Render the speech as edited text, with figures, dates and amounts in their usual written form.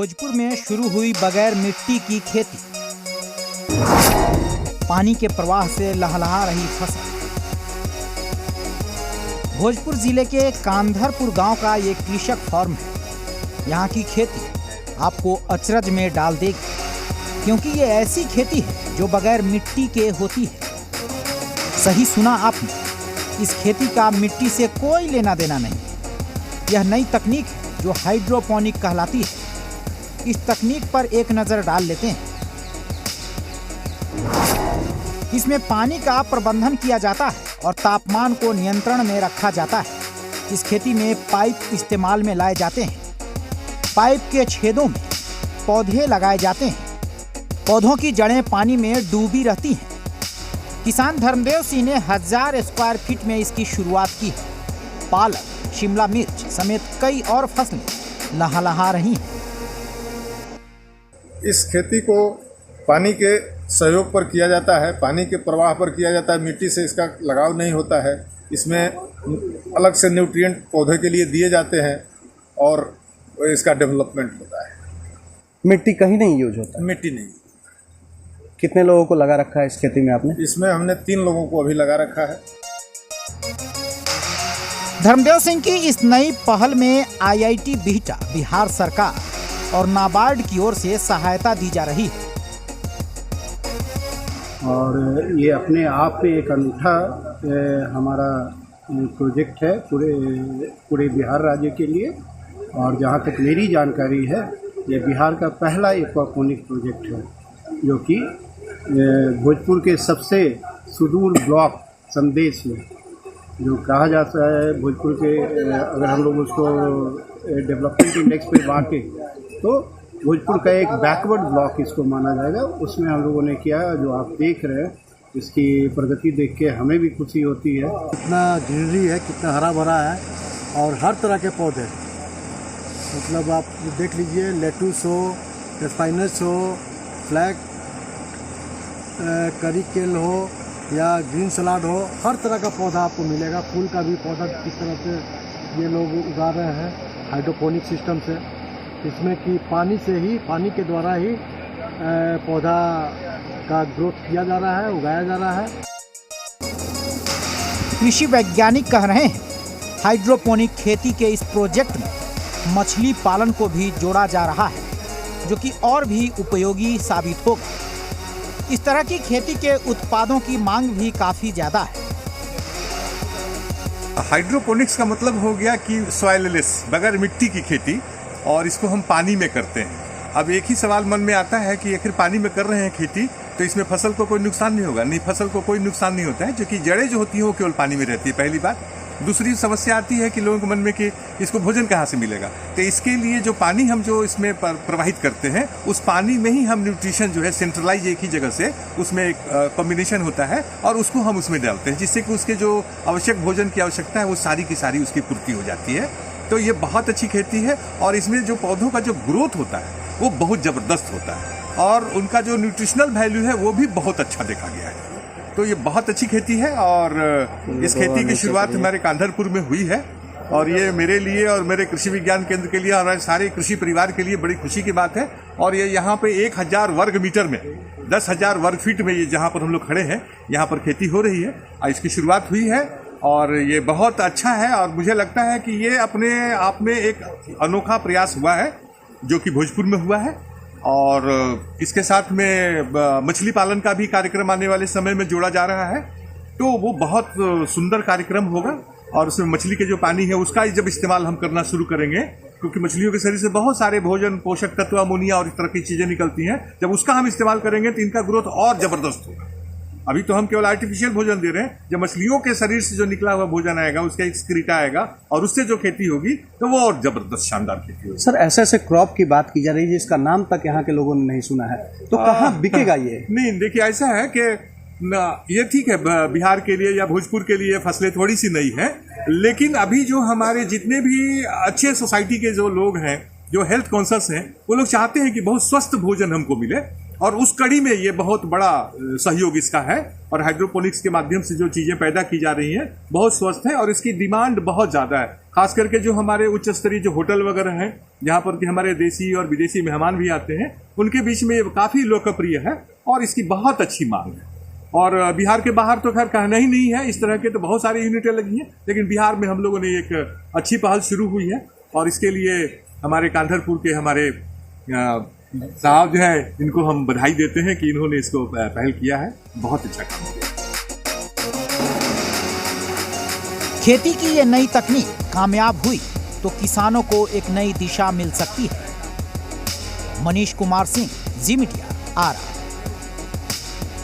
भोजपुर में शुरू हुई बगैर मिट्टी की खेती। पानी के प्रवाह से लहलहा रही फसल। भोजपुर जिले के कांधरपुर गांव का ये कृषक फार्म है। यहाँ की खेती आपको अचरज में डाल देगी, क्योंकि ये ऐसी खेती है जो बगैर मिट्टी के होती है। सही सुना आपने, इस खेती का मिट्टी से कोई लेना देना नहीं। यह नई तकनीक है जो हाइड्रोपोनिक कहलाती है। इस तकनीक पर एक नजर डाल लेते हैं। इसमें पानी का प्रबंधन किया जाता है और तापमान को नियंत्रण में रखा जाता है। इस खेती में पाइप इस्तेमाल में लाए जाते हैं। पाइप के छेदों में पौधे लगाए जाते हैं। पौधों की जड़ें पानी में डूबी रहती हैं। किसान धर्मदेव सिंह ने 1000 स्क्वायर फीट में इसकी शुरुआत की है। पालक, शिमला मिर्च समेत कई और फसलें लहलहा रही हैं। इस खेती को पानी के सहयोग पर किया जाता है, पानी के प्रवाह पर किया जाता है। मिट्टी से इसका लगाव नहीं होता है। इसमें अलग से न्यूट्रिएंट पौधे के लिए दिए जाते हैं और इसका डेवलपमेंट होता है। मिट्टी कहीं नहीं यूज होता? मिट्टी नहीं। कितने लोगों को लगा रखा है इस खेती में आपने? इसमें हमने 3 लोगों को अभी लगा रखा है। धर्मदेव सिंह की इस नई पहल में IIT बिहटा, बिहार सरकार और नाबार्ड की ओर से सहायता दी जा रही है। और ये अपने आप में एक अनूठा हमारा प्रोजेक्ट है पूरे बिहार राज्य के लिए। और जहाँ तक मेरी जानकारी है, ये बिहार का पहला एक्वापोनिक प्रोजेक्ट है, जो कि भोजपुर के सबसे सुदूर ब्लॉक संदेश में जो कहा जाता है, भोजपुर के अगर हम लोग उसको डेवलपमेंट इंडेक्स पे बांटे तो भोजपुर का एक बैकवर्ड ब्लॉक इसको माना जाएगा। उसमें हम लोगों ने किया, जो आप देख रहे हैं, इसकी प्रगति देख के हमें भी खुशी होती है। कितना ग्रीनरी है, कितना हरा भरा है और हर तरह के पौधे, मतलब आप देख लीजिए, लेटूस हो, स्पाइनस हो, फ्लैग करी केल हो या ग्रीन सलाड हो, हर तरह का पौधा आपको मिलेगा। फूल का भी पौधा किस तरह से ये लोग उगा रहे हैं हाइड्रोपोनिक सिस्टम से, इसमें कि पानी के द्वारा ही पौधा का ग्रोथ किया जा रहा है, उगाया जा रहा है। कृषि वैज्ञानिक कह रहे हैं, हाइड्रोपोनिक खेती के इस प्रोजेक्ट में मछली पालन को भी जोड़ा जा रहा है, जो कि और भी उपयोगी साबित होगा। इस तरह की खेती के उत्पादों की मांग भी काफी ज्यादा है। हाइड्रोपोनिक्स का मतलब हो गया कि सॉइललेस, बगैर मिट्टी की खेती, और इसको हम पानी में करते हैं। अब एक ही सवाल मन में आता है कि आखिर पानी में कर रहे हैं खेती, तो इसमें फसल को कोई नुकसान नहीं होगा? नहीं, फसल को कोई नुकसान नहीं होता है, क्योंकि जड़ें जो होती हैं वो केवल पानी में रहती है, पहली बात। दूसरी समस्या आती है कि लोगों के मन में कि इसको भोजन कहाँ से मिलेगा। तो इसके लिए जो पानी हम जो इसमें प्रवाहित करते हैं, उस पानी में ही हम न्यूट्रिशन जो है सेंट्रलाइज एक ही जगह से उसमें एक कॉम्बिनेशन होता है और उसको हम उसमें डालते हैं, जिससे कि उसके जो आवश्यक भोजन की आवश्यकता है वो सारी की सारी उसकी पूर्ति हो जाती है। तो ये बहुत अच्छी खेती है और इसमें जो पौधों का जो ग्रोथ होता है वो बहुत ज़बरदस्त होता है और उनका जो न्यूट्रिशनल वैल्यू है वो भी बहुत अच्छा देखा गया है। तो ये बहुत अच्छी खेती है और इस खेती की शुरुआत हमारे कांधरपुर में हुई है और ये मेरे लिए और मेरे कृषि विज्ञान केंद्र के लिए, हमारे सारे कृषि परिवार के लिए बड़ी खुशी की बात है। और ये यहाँ पे 1000 वर्ग मीटर में 10,000 वर्ग फीट में ये जहाँ पर हम लोग खड़े हैं, यहाँ पर खेती हो रही है। इसकी शुरुआत हुई है और ये बहुत अच्छा है और मुझे लगता है कि ये अपने आप में एक अनोखा प्रयास हुआ है जो कि भोजपुर में हुआ है। और इसके साथ में मछली पालन का भी कार्यक्रम आने वाले समय में जोड़ा जा रहा है, तो वो बहुत सुंदर कार्यक्रम होगा। और उसमें मछली के जो पानी है उसका जब इस्तेमाल हम करना शुरू करेंगे, क्योंकि मछलियों के शरीर से बहुत सारे भोजन, पोषक तत्व, अमोनिया और इस तरह की चीज़ें निकलती हैं, जब उसका हम इस्तेमाल करेंगे तो इनका ग्रोथ और ज़बरदस्त होगा। अभी तो हम केवल आर्टिफिशियल भोजन दे रहे हैं, जब मछलियों के शरीर से जो निकला हुआ भोजन आएगा, उसका एक्सक्रीटा आएगा और उससे जो खेती होगी तो वो और जबरदस्त शानदार खेती होगी। सर, ऐसे क्रॉप की बात की जा रही है जिसका नाम तक यहाँ के लोगों ने नहीं सुना है, तो कहाँ बिकेगा ये? नहीं, देखिए ऐसा है कि ये ठीक है, बिहार के लिए या भोजपुर के लिए फसलें थोड़ी सी नई है, लेकिन अभी जो हमारे जितने भी अच्छे सोसाइटी के जो लोग हैं, जो हेल्थ कॉन्शियस हैं, वो लोग चाहते हैं कि बहुत स्वस्थ भोजन हमको मिले और उस कड़ी में ये बहुत बड़ा सहयोग इसका है। और हाइड्रोपोनिक्स के माध्यम से जो चीजें पैदा की जा रही हैं बहुत स्वस्थ है और इसकी डिमांड बहुत ज्यादा है। खास करके जो हमारे उच्च स्तरीय जो होटल वगैरह हैं, जहां पर कि हमारे देशी और विदेशी मेहमान भी आते हैं, उनके बीच में ये काफी लोकप्रिय है और इसकी बहुत अच्छी मांग है। और बिहार के बाहर तो खैर कहना ही नहीं है, इस तरह के तो बहुत सारी यूनिटें लगी हैं, लेकिन बिहार में हम लोगों ने एक अच्छी पहल शुरू हुई है और इसके लिए हमारे कांधरपुर के हमारे साहब जो है, इनको हम बधाई देते हैं कि इन्होंने इसको पहल किया है। बहुत अच्छा काम किया। खेती की ये नई तकनीक कामयाब हुई तो किसानों को एक नई दिशा मिल सकती है। मनीष कुमार सिंह, जी मीडिया, आरा।